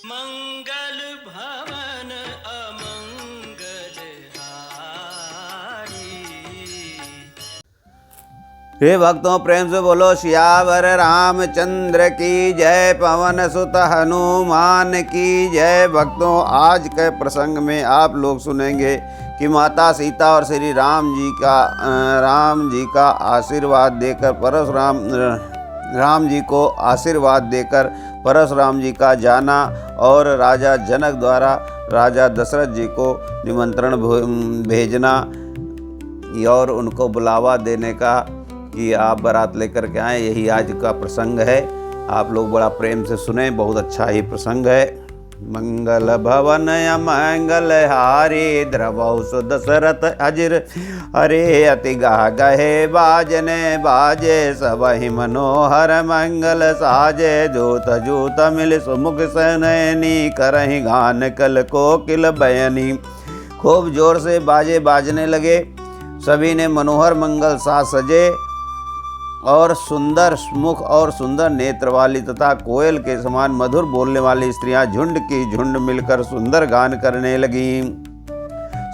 मंगल भवन अमंगल हारी। हे भक्तों, प्रेम से बोलो सियावर रामचंद्र की जय, पवन सुत हनुमान की जय। भक्तों, आज के प्रसंग में आप लोग सुनेंगे कि माता सीता और श्री राम जी का आशीर्वाद देकर राम जी को आशीर्वाद देकर परशुराम जी का जाना और राजा जनक द्वारा राजा दशरथ जी को निमंत्रण भेजना और उनको बुलावा देने का कि आप बारात लेकर के आए। यही आज का प्रसंग है। आप लोग बड़ा प्रेम से सुने, बहुत अच्छा ही प्रसंग है। मंगल भवन मंगल हारी, द्रवौ सुदशरथ अजिर हरे। अति गा गहे बाजने बाजे, सबहि मनोहर मंगल साजे। जूत जूत मिल सुमुख सनैनी, करहि गान कल कोकिल बयनी। खूब जोर से बाजे बाजने लगे, सभी ने मनोहर मंगल सा सजे और सुंदर मुख और सुंदर नेत्र वाली तथा कोयल के समान मधुर बोलने वाली स्त्रियां झुंड की झुंड मिलकर सुंदर गान करने लगी।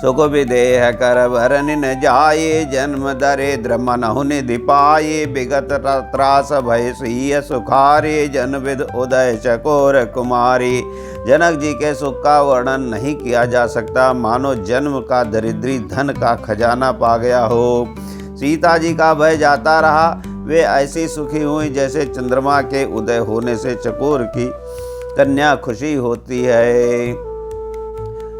सुख विदेह कर भरन न जाये, जन्म दरिद्र मनहु निधि पाये। विगत त्रास भय सिय सुखारे, जन विद उदय चकोर कुमारी। जनक जी के सुख का वर्णन नहीं किया जा सकता, मानो जन्म का दरिद्री धन का खजाना पा गया हो। सीता जी का भय जाता रहा, वे ऐसी सुखी हुई जैसे चंद्रमा के उदय होने से चकोर की कन्या खुशी होती है।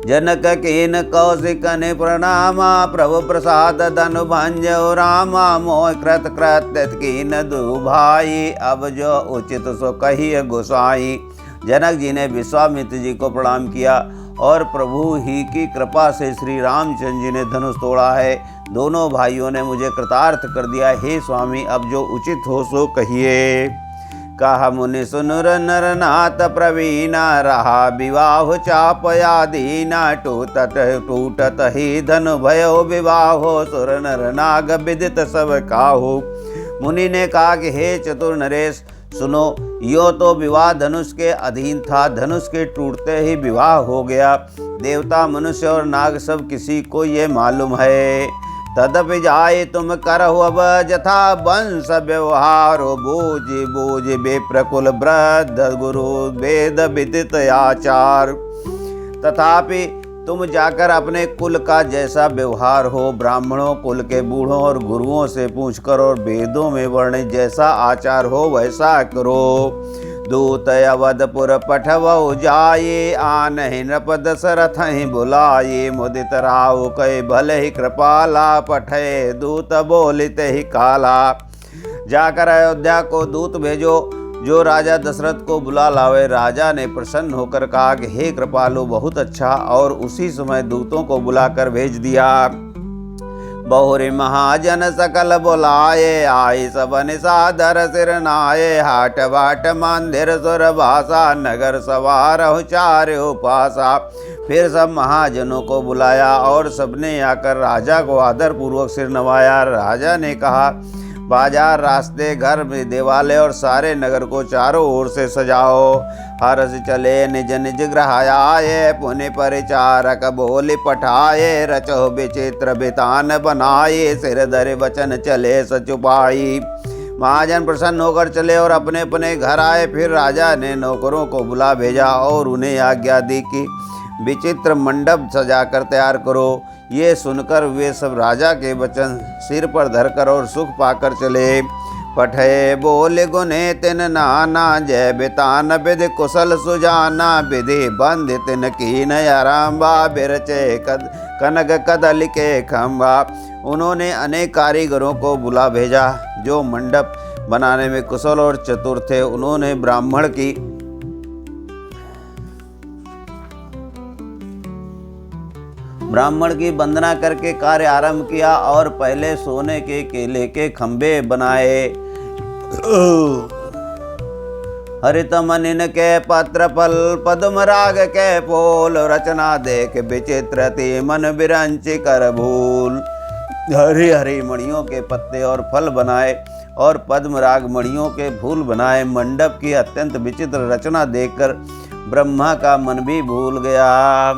जनक कीन कौशिकन प्रणामा, प्रभु प्रसाद धनु भंजो रामा। मोह कृत कृत्य कीन दुभाई, अब जो उचित सो कहिए गोसाई। जनक जी ने विश्वामित्र जी को प्रणाम किया और प्रभु ही की कृपा से श्री रामचंद्र जी ने धनुष तोड़ा है। दोनों भाइयों ने मुझे कृतार्थ कर दिया। हे स्वामी, अब जो उचित हो सो कहिए। कहा मुनि सुनुर नर नाथ प्रवीणा, रहा विवाह चापया दीना। टूटत ही धनु भयो विवाहो, सुर नर नाग विदित सब काहू। मुनि ने कहा कि हे चतुर नरेश, सुनो, यो तो विवाह धनुष के अधीन था, धनुष के टूटते ही विवाह हो गया। देवता मनुष्य और नाग सब किसी को ये मालूम है। तदपि जाए तुम करहु अब जथा, वंश व्यवहार बूझ बूझ बेप्रकुल वृद्ध गुरु वेद विदित आचार। तथापि तुम जाकर अपने कुल का जैसा व्यवहार हो, ब्राह्मणों कुल के बूढ़ों और गुरुओं से पूछकर और वेदों में वर्णित जैसा आचार हो वैसा करो। दूत अवधपुर पठवऊ जाये, आनहि नृप दशरथ ही बुलाये। मुदित राव कहे भले ही कृपाला, पठे दूत बोलित ही काला। जाकर अयोध्या को दूत भेजो जो राजा दशरथ को बुला लावे। राजा ने प्रसन्न होकर कहा कि हे कृपालु, बहुत अच्छा। और उसी समय दूतों को बुलाकर भेज दिया। बहुरी महाजन सकल बुलाए, आई सब निसादर सिर नाये। हाट बाट मंदिर सुर भाषा, नगर सवार चार उपासा। फिर सब महाजनों को बुलाया और सबने आकर राजा को आदर पूर्वक सिर नवाया। राजा ने कहा, बाजार, रास्ते, घर में देवालय और सारे नगर को चारों ओर से सजाओ। हर्ष चले निज निज गृह आए, पुनि परिचारक बोली पठाए। रचो विचित्र बितान बनाए, सिर धरे वचन चले सचुपाई। महाजन प्रसन्न होकर चले और अपने अपने घर आए। फिर राजा ने नौकरों को बुला भेजा और उन्हें आज्ञा दी कि विचित्र मंडप सजाकर तैयार करो। ये सुनकर वे सब राजा के वचन सिर पर धरकर और सुख पाकर चले। पठे बोले गुने तिन नाना, जय बितान विधि कुशल सुजाना। विधि बंध तिन कीन आरंभा, बिरचे कनक कदल के खंभा। उन्होंने अनेक कारीगरों को बुला भेजा जो मंडप बनाने में कुशल और चतुर थे। उन्होंने ब्राह्मण की वंदना करके कार्य आरंभ किया और पहले सोने के केले के खंभे बनाए। हरित मनिन के पत्र फल, पद्म राग के फूल। रचना देख विचित्र ती मन बिरंची कर भूल। हरी हरी मणियों के पत्ते और फल बनाए और पद्म राग मणियों के फूल बनाए। मंडप की अत्यंत विचित्र रचना देखकर ब्रह्मा का मन भी भूल गया।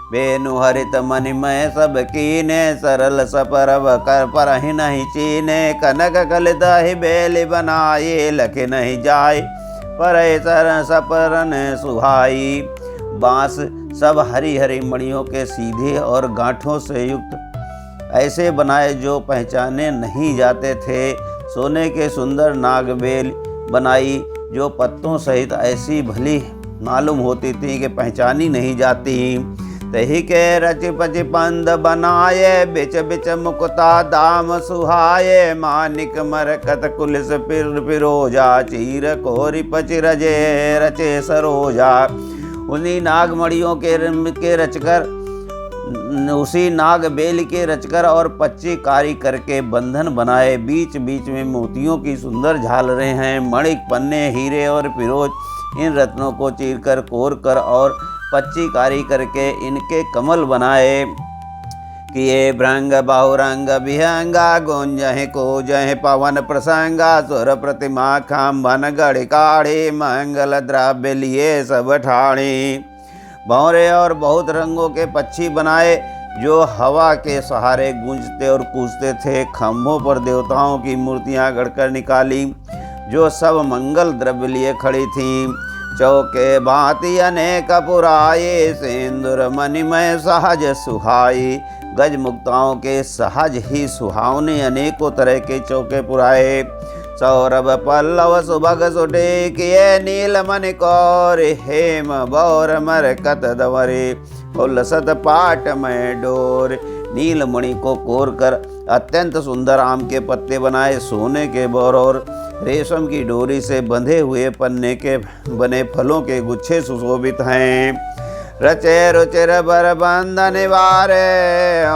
बेनु हरित मणिमय सब कीने, सरल सपरव कर पर ही नहीं चीने। कनक कलिता ही बेली बनाए, लखे नहीं जाए पर सर सपरन सुहाई। बांस सब हरी हरी मणियों के सीधे और गांठों से युक्त ऐसे बनाए जो पहचाने नहीं जाते थे। सोने के सुंदर नागबेल बनाई जो पत्तों सहित ऐसी भली मालूम होती थी कि पहचानी नहीं जाती। तही के रच पच पंद बनाए, बिच बिच मुकुता दाम सुहाए। मानिक मरकत कुलिस पिर पिरोजा, चीर कोरि पच रजे रचे सरोजा। उन्हीं नागमणियों के रचकर, उसी नाग बेल के रचकर और पच्ची कारी करके बंधन बनाए। बीच बीच में मोतियों की सुंदर झालरें हैं। मणिक पन्ने हीरे और फिरोज इन रत्नों को चीरकर कोर कर और पच्ची कारी करके इनके कमल बनाए। किए भृंग बहुरंग विहंगा, गुंजहि कूजहि पवन प्रसंगा। सुर प्रतिमा खाम्भन गढ़ काढ़ी, मंगल द्रव्य लिए सब ठाणी। भौरे और बहुत रंगों के पक्षी बनाए जो हवा के सहारे गूंजते और कूदते थे। खम्भों पर देवताओं की मूर्तियां गढ़कर निकाली जो सब मंगल द्रव्य लिए खड़ी थीं। चौके भांति अनेक पुराए, सिंदूर मणिमय सहज सुहाई। गज मुक्ताओं के सहज ही सुहावने अनेकों तरह के चौके पुराए। सौरभ पल्लव सुभग सुटे, किए नीलमणि कौर हेम बौर मरकत दवरे। उल्लसत पाट में डोर, नीलमणि को कोर कर अत्यंत सुंदर आम के पत्ते बनाए। सोने के बौर और रेशम की डोरी से बंधे हुए पन्ने के बने फलों के गुच्छे सुशोभित हैं। रचे रुचिर बर बंध निवारे,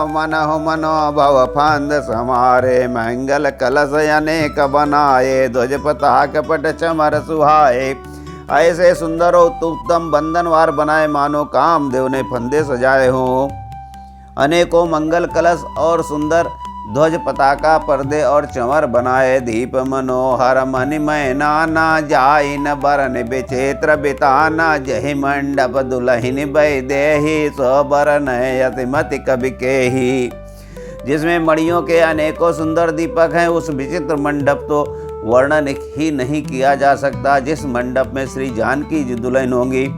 मनो भव फंद समारे। मंगल कलश अनेक बनाए, ध्वज पताक पट चमर सुहाए। ऐसे सुंदर और उत्तम बंधनवार बनाए मानो कामदेव ने फंदे सजाए हों। अनेकों मंगल कलश और सुंदर ध्वज पताका पर्दे और चंवर बनाए। दीप मनोहर मणिमय नाना, जाई न बरन विचित्र बिताना। जहि मंडप दुलहिन बैदेही, सो बरन यतिमति कवि केही। जिसमें मणियों के अनेकों सुंदर दीपक हैं, उस विचित्र मंडप तो वर्णन ही नहीं किया जा सकता। जिस मंडप में श्री जानकी जी दुल्हन होंगी,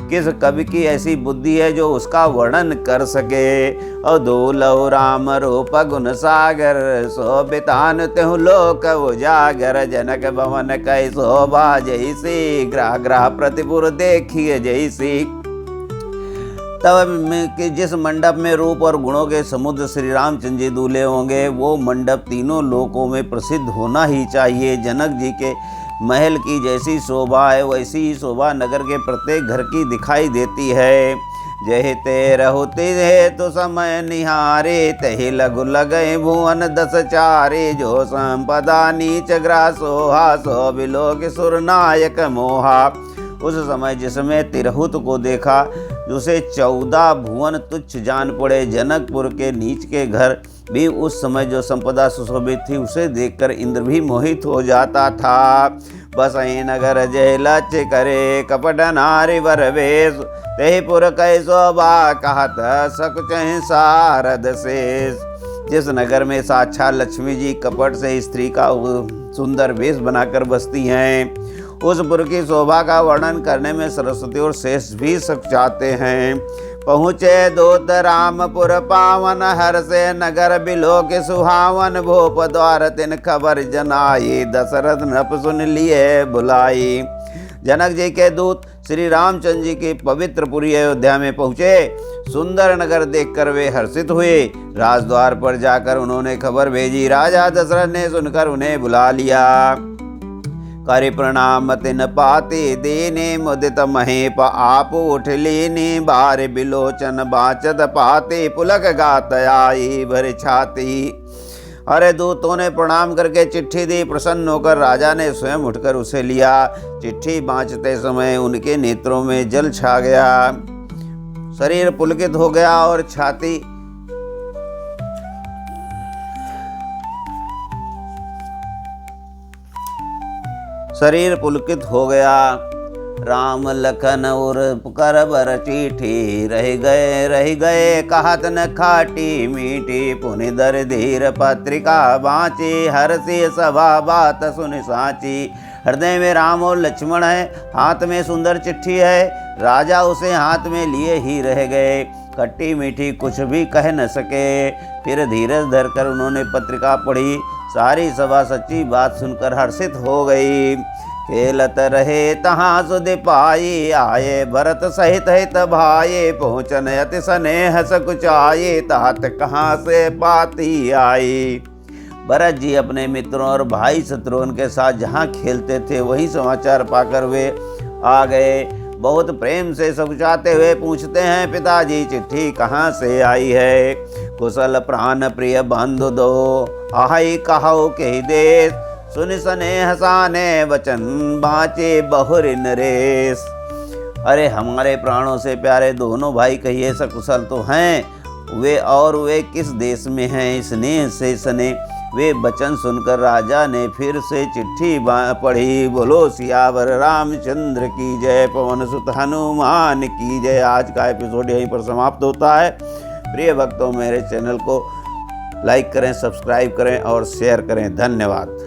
किस कवि की ऐसी बुद्धि है जो उसका वर्णन कर सके। अधूलौ राम रूप गुण सागर, शोभितान तेहु लोक उजागर। जनक भवन कै शोभा जैसी, ग्रह ग्रह प्रतिपुर देखिए जैसी। तब जिस मंडप में रूप और गुणों के समुद्र श्री रामचंद्र जी दूल्हे होंगे, वो मंडप तीनों लोकों में प्रसिद्ध होना ही चाहिए। जनक जी के महल की जैसी शोभा है, वैसी ही शोभा नगर के प्रत्येक घर की दिखाई देती है। जहि ते रहुति हेतु समय निहारे, तहि लघु लगय भुवन दस चारे। जो संपदा नीच ग्रासोहा, सो बिलोक सुर नायक मोहा। उस समय जिसमें तिरहुत को देखा, उसे 14 भुवन तुच्छ जान पड़े। जनकपुर के नीच के घर भी उस समय जो संपदा सुशोभित थी, उसे देखकर इंद्र भी मोहित हो जाता था। बसई नगर जय लक्ष्य करे, कपट नारी वर वेश। तेहि पुर कै शोभा, कहत सकुच सारद शेष। जिस नगर में साक्षात लक्ष्मी जी कपट से स्त्री का सुंदर वेश बनाकर बसती हैं, उस पुर की शोभा का वर्णन करने में सरस्वती और शेष भी सचाते हैं। पहुँचे दूत रामपुर पावन, हर से नगर बिलोक सुहावन। भूप द्वार तिन खबर जनाई, दशरथ नृप सुन लिए बुलाई। जनक जी के दूत श्री रामचंद्र जी की पवित्र पुरी अयोध्या में पहुँचे। सुंदर नगर देखकर वे हर्षित हुए। राजद्वार पर जाकर उन्होंने खबर भेजी। राजा दशरथ ने सुनकर उन्हें बुला लिया। करि प्रणाम तिन पाति दीनी, मुदित महेप आप उठ लीनी। बार बिलोचन बाचत पाती, पुलक गात आई भर छाती। अरे दूतों ने प्रणाम करके चिट्ठी दी। प्रसन्न होकर राजा ने स्वयं उठकर उसे लिया। चिट्ठी बाँचते समय उनके नेत्रों में जल छा गया, शरीर पुलकित हो गया और शरीर पुलकित हो गया। राम लखन उर कर बर चिट्ठी, रह गए कहत न खाटी मीठी, पुनि दर धीर पत्रिका बाँची, हर्षि सभा बात सुन साची। हृदय में राम और लक्ष्मण है, हाथ में सुंदर चिट्ठी है। राजा उसे हाथ में लिए ही रह गए, खट्टी मीठी कुछ भी कह न सके। फिर धीरज धरकर उन्होंने पत्रिका पढ़ी। सारी सभा सच्ची बात सुनकर हर्षित हो गई। खेलत रहे तहाँ सुध पाई, आए भरत सहित हित भाई, पहुँचन अति स्नेह सकुचाई, तात कहाँ से पाती आई। भरत जी अपने मित्रों और भाई शत्रुघ्न के साथ जहाँ खेलते थे वही समाचार पाकर वे आ गए। बहुत प्रेम से सकुचाते हुए पूछते हैं, पिताजी चिट्ठी कहाँ से आई है। कुशल प्राण प्रिय बंधु दो, आई कहो के देश, सुन स्नेह साने वचन बाँचे बहुरि नरेश। अरे हमारे प्राणों से प्यारे दोनों भाई कहिए सकुशल तो हैं वे किस देश में हैं। स्नेह से सने वे वचन सुनकर राजा ने फिर से चिट्ठी पढ़ी। बोलो सियावर रामचंद्र की जय, पवन सुत हनुमान की जय। आज का एपिसोड यहीं पर समाप्त होता है। प्रिय भक्तों, मेरे चैनल को लाइक करें, सब्सक्राइब करें और शेयर करें। धन्यवाद।